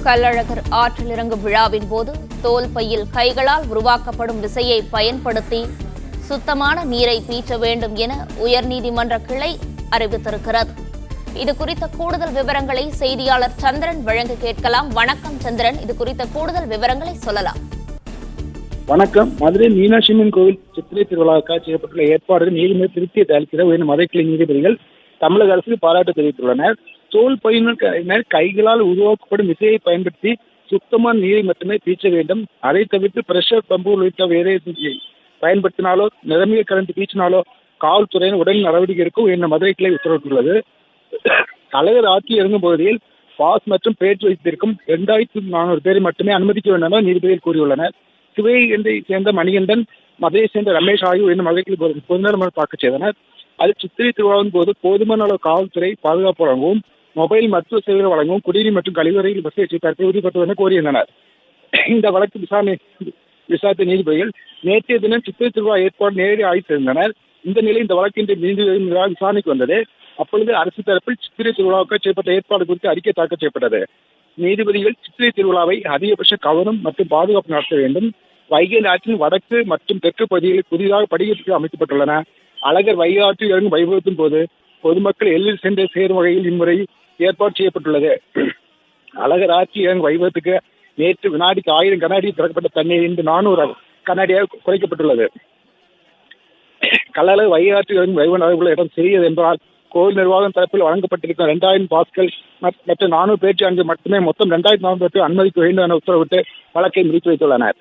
கள்ளழகர் ஆற்றில் இறங்கும் விழாவின் போது தோல் பையில் கைகளால் உருவாக்கப்படும் விசையை பயன்படுத்தி சுத்தமான நீரை பீற்ற வேண்டும் என உயர்நீதிமன்ற கிளை அறிவித்திருக்கிறது. இது குறித்த கூடுதல் விவரங்களை செய்தியாளர் சந்திரன் வழங்க கேட்கலாம். வணக்கம் சந்திரன், இது குறித்த கூடுதல் விவரங்களை சொல்லலாம். வணக்கம். மதுரை மீனாட்சி அம்மன் கோவில் சித்திரை திருவிழாவுக்காக செய்யப்பட்டுள்ள ஏற்பாடுகள் நீதிமன்ற திருப்தியை அளிக்கிற உயர் மதக்கிளை நீதிபதிகள் தமிழக அரசுக்கு பாராட்டு தெரிவித்துள்ளனர். தோல் பையினர் கைகளால் உருவாக்கப்படும் விசையை பயன்படுத்தி சுத்தமான நீரை மட்டுமே பீச்ச வேண்டும். அதை தவிர்த்து பிரஷர் பம்பு உள்ளிட்ட வேறு பயன்படுத்தினாலோ நிரம்பிய கரண்ட் பீச்சினாலோ காவல்துறையினர் உடனடி நடவடிக்கை எடுக்கும் என்ற மதுரை கிளை உத்தரவிட்டுள்ளது. கழகர் ஆற்றில் இறங்கும் பகுதியில் பாஸ் மற்றும் பேச்சு வைத்திருக்கும் 2400 பேரை மட்டுமே அனுமதிக்க வேண்டும் என நீதிபதிகள் கூறியுள்ளனர். சிவகங்கை சேர்ந்த மணிகண்டன், மதுரையை சேர்ந்த ரமேஷ் ஆகியோர் இந்த மதுரைக்கு பொதுநல தாக்கல் செய்தனர். அது சித்திரை திருவிழாவின் போது போதுமான அளவு காவல்துறை பாதுகாப்பு வழங்கவும், மொபைல் மருத்துவ சேவைகள் வழங்கவும், குடிநீர் மற்றும் கழிவறையில் வசதி தரத்தை உறுதிப்படுத்துவதென கோரியிருந்தனர். இந்த வழக்கு விசாரித்த நீதிபதிகள் நேற்றைய தினம் சித்திரை திருவிழா ஏற்பாடு நேரடி ஆய்வு செய்தனர். இந்த நிலையில் இந்த வழக்கு இன்று நீதிபதி விசாரணைக்கு வந்தது. அப்பொழுது அரசு தரப்பில் சித்திரை திருவிழாவுக்கு செய்யப்பட்ட ஏற்பாடு குறித்து அறிக்கை தாக்கல் செய்யப்பட்டது. நீதிபதிகள் சித்திரை திருவிழாவை அதிகபட்ச கவனம் மற்றும் பாதுகாப்பு நடத்த வேண்டும். வைகை ஆற்றின் வடக்கு மற்றும் தெற்கு பகுதிகளில் புதிதாக படிக்கட்டுகள் அமைக்கப்பட்டுள்ளன. அழகர் வைகை ஆற்றில் இறங்கும் வைபவத்தின் போது பொதுமக்கள் எளிதில் சென்று சேரும் வகையில் இம்முறை ஏற்பாடு செய்யப்பட்டுள்ளது. அழகர் ஆற்றில் இறங்கும் வைபவத்துக்கு நேற்று வினாடிக்கு 1000 கனஅடி திறக்கப்பட்ட தண்ணீர் இன்று 400 கனஅடியாக குறைக்கப்பட்டுள்ளது. கள்ளழகர் வைகை ஆற்றில் இறங்கும் வைபவ நடைபெறும் இடம் சிறியது என்பதால் கோவில் நிர்வாகம் தரப்பில் வழங்கப்பட்டிருக்கும் 2000 பாஸ்கள் மற்றும் 400 பேச்சு அங்கு மட்டுமே மொத்தம் 2400 பேருக்கு அனுமதிக்க வேண்டும் என உத்தரவிட்டு வழக்கை முடித்து வைத்துள்ளனர்.